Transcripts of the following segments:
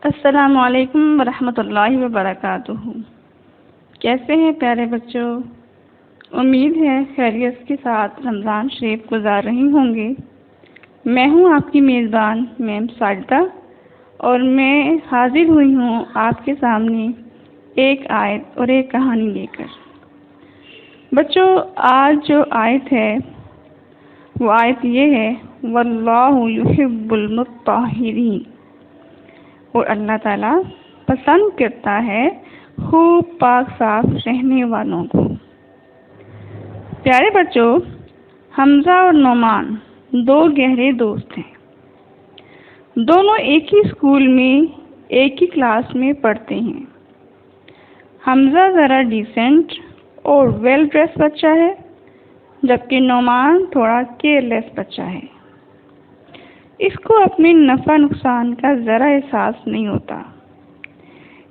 السلام علیکم ورحمۃ اللہ وبرکاتہ۔ کیسے ہیں پیارے بچوں؟ امید ہے خیریت کے ساتھ رمضان شریف گزار رہی ہوں گے۔ میں ہوں آپ کی میزبان میم ساجدہ، اور میں حاضر ہوئی ہوں آپ کے سامنے ایک آیت اور ایک کہانی لے کر۔ بچوں، آج جو آیت ہے وہ آیت یہ ہے، واللہ یحب المطہرین، اور اللہ تعالیٰ پسند کرتا ہے خوب پاک صاف رہنے والوں کو۔ پیارے بچوں، حمزہ اور نعمان دو گہرے دوست ہیں۔ دونوں ایک ہی اسکول میں ایک ہی کلاس میں پڑھتے ہیں۔ حمزہ ذرا ڈیسنٹ اور ویل ڈریس بچہ ہے، جبکہ نعمان تھوڑا کیئرلیس بچہ ہے۔ اس کو اپنے نفع نقصان کا ذرا احساس نہیں ہوتا۔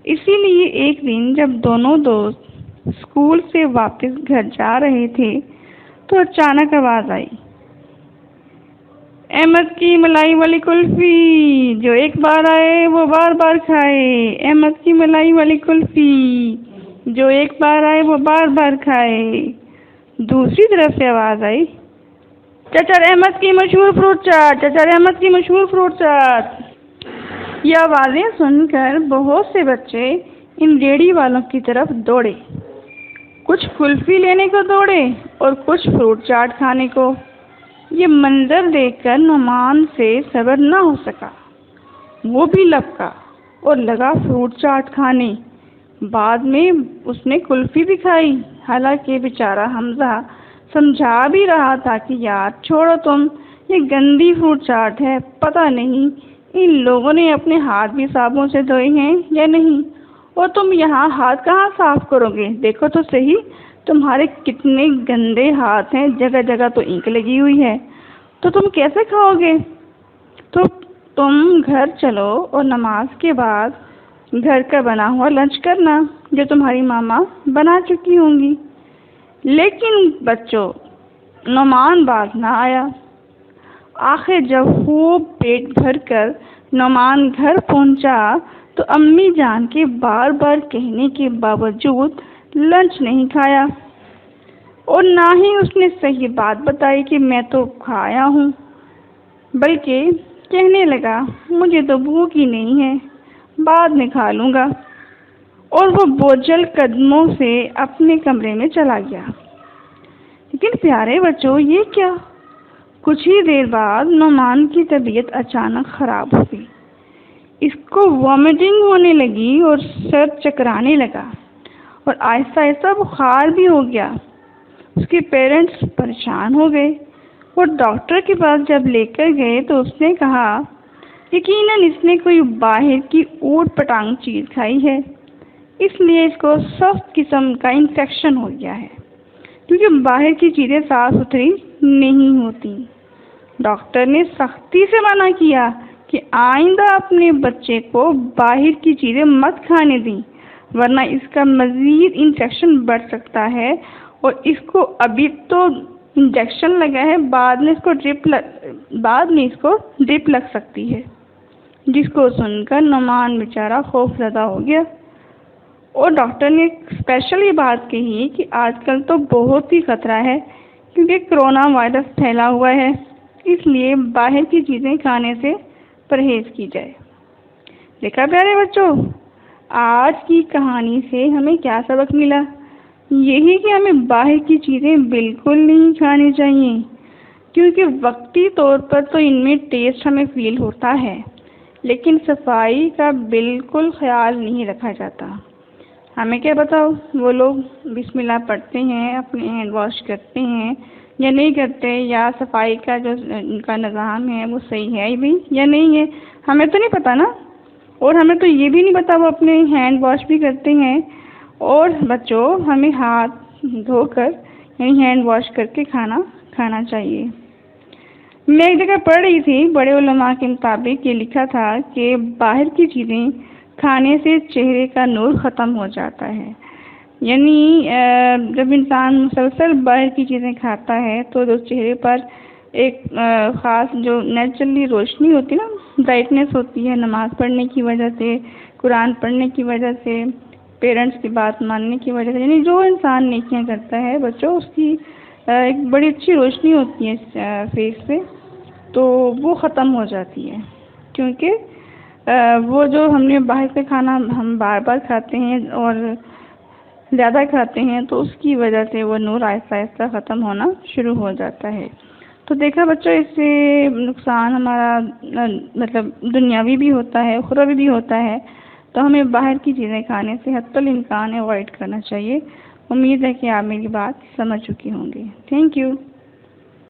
اسی لیے ایک دن جب دونوں دوست اسکول سے واپس گھر جا رہے تھے تو اچانک آواز آئی، احمد کی ملائی والی کلفی، جو ایک بار آئے وہ بار بار کھائے۔ احمد کی ملائی والی کلفی، جو ایک بار آئے وہ بار بار کھائے۔ دوسری طرف سے آواز آئی، چچر احمد کی مشہور فروٹ چاٹ، چچر احمد کی مشہور فروٹ چاٹ۔ یہ آوازیں سن کر بہت سے بچے ان ریڑھی والوں کی طرف دوڑے۔ کچھ کلفی لینے کو دوڑے اور کچھ فروٹ چاٹ کھانے کو۔ یہ منظر دیکھ کر نعمان سے صبر نہ ہو سکا، وہ بھی لپکا اور لگا فروٹ چاٹ کھانے۔ بعد میں اس نے کلفی بھی کھائی، حالانکہ بیچارہ حمزہ سمجھا بھی رہا تھا کہ یار چھوڑو تم، یہ گندی فروٹ چاٹ ہے، پتہ نہیں ان لوگوں نے اپنے ہاتھ بھی صابن سے دھوئے ہیں یا نہیں، اور تم یہاں ہاتھ کہاں صاف کرو گے؟ دیکھو تو صحیح تمہارے کتنے گندے ہاتھ ہیں، جگہ جگہ تو اینک لگی ہوئی ہے، تو تم کیسے کھاؤ گے؟ تو تم گھر چلو اور نماز کے بعد گھر کا بنا ہوا لنچ کرنا، جو تمہاری ماما بنا چکی ہوں گی۔ لیکن بچوں، نعمان باز نہ آیا۔ آخر جب خوب پیٹ بھر کر نعمان گھر پہنچا تو امی جان کے بار بار کہنے کے باوجود لنچ نہیں کھایا، اور نہ ہی اس نے صحیح بات بتائی کہ میں تو کھایا ہوں، بلکہ کہنے لگا مجھے تو بھوک ہی نہیں ہے، بعد میں کھا لوں گا، اور وہ بوجھل قدموں سے اپنے کمرے میں چلا گیا۔ لیکن پیارے بچوں، یہ کیا؟ کچھ ہی دیر بعد نعمان کی طبیعت اچانک خراب ہو گئی۔ اس کو وامٹنگ ہونے لگی اور سر چکرانے لگا، اور آہستہ آہستہ بخار بھی ہو گیا۔ اس کے پیرنٹس پریشان ہو گئے، اور ڈاکٹر کے پاس جب لے کر گئے تو اس نے کہا یقیناً اس نے کوئی باہر کی اوٹ پٹانگ چیز کھائی ہے، اس لیے اس کو سخت قسم کا انفیکشن ہو گیا ہے، کیونکہ باہر کی چیزیں صاف ستھری نہیں ہوتی۔ ڈاکٹر نے سختی سے منع کیا کہ آئندہ اپنے بچے کو باہر کی چیزیں مت کھانے دیں، ورنہ اس کا مزید انفیکشن بڑھ سکتا ہے، اور اس کو ابھی تو انجیکشن لگا ہے، بعد میں اس کو ڈرپ لگ سکتی ہے۔ جس کو سن کر نعمان بیچارہ خوف زدہ ہو گیا، اور ڈاکٹر نے اسپیشل یہ بات کہی کہ آج کل تو بہت ہی خطرہ ہے، کیونکہ کرونا وائرس پھیلا ہوا ہے، اس لیے باہر کی چیزیں کھانے سے پرہیز کی جائے۔ دیکھا پیارے بچوں، آج کی کہانی سے ہمیں کیا سبق ملا؟ یہی کہ ہمیں باہر کی چیزیں بالکل نہیں کھانی چاہیے، کیونکہ وقتی طور پر تو ان میں ٹیسٹ ہمیں فیل ہوتا ہے، لیکن صفائی کا بالکل خیال نہیں رکھا جاتا۔ ہمیں کیا بتاؤ، وہ لوگ بسم اللہ پڑھتے ہیں، اپنے ہینڈ واش کرتے ہیں یا نہیں کرتے، یا صفائی کا جو ان کا نظام ہے وہ صحیح ہے بھی یا نہیں ہے، ہمیں تو نہیں پتہ نا، اور ہمیں تو یہ بھی نہیں پتہ وہ اپنے ہینڈ واش بھی کرتے ہیں۔ اور بچوں، ہمیں ہاتھ دھو کر یعنی ہینڈ واش کر کے کھانا چاہیے۔ میں ایک جگہ پڑھ رہی تھی، بڑے علماء کے مطابق یہ لکھا تھا کہ باہر کی چیزیں کھانے سے چہرے کا نور ختم ہو جاتا ہے، یعنی جب انسان مسلسل باہر کی چیزیں کھاتا ہے تو چہرے پر ایک خاص جو نیچرلی روشنی ہوتی ہے نا، برائٹنیس ہوتی ہے نماز پڑھنے کی وجہ سے، قرآن پڑھنے کی وجہ سے، پیرنٹس کی بات ماننے کی وجہ سے، یعنی جو انسان نیکیاں کرتا ہے بچوں، اس کی ایک بڑی اچھی روشنی ہوتی ہے فیس پہ، تو وہ ختم ہو جاتی ہے، کیونکہ وہ جو ہم نے باہر سے کھانا ہم بار بار کھاتے ہیں اور زیادہ کھاتے ہیں، تو اس کی وجہ سے وہ نور آہستہ آہستہ ختم ہونا شروع ہو جاتا ہے۔ تو دیکھا بچوں، اس سے نقصان ہمارا مطلب دنیاوی بھی ہوتا ہے، اخروی بھی ہوتا ہے، تو ہمیں باہر کی چیزیں کھانے سے حتی الامکان اوائڈ کرنا چاہیے۔ امید ہے کہ آپ میری بات سمجھ چکی ہوں گی۔ Thank you.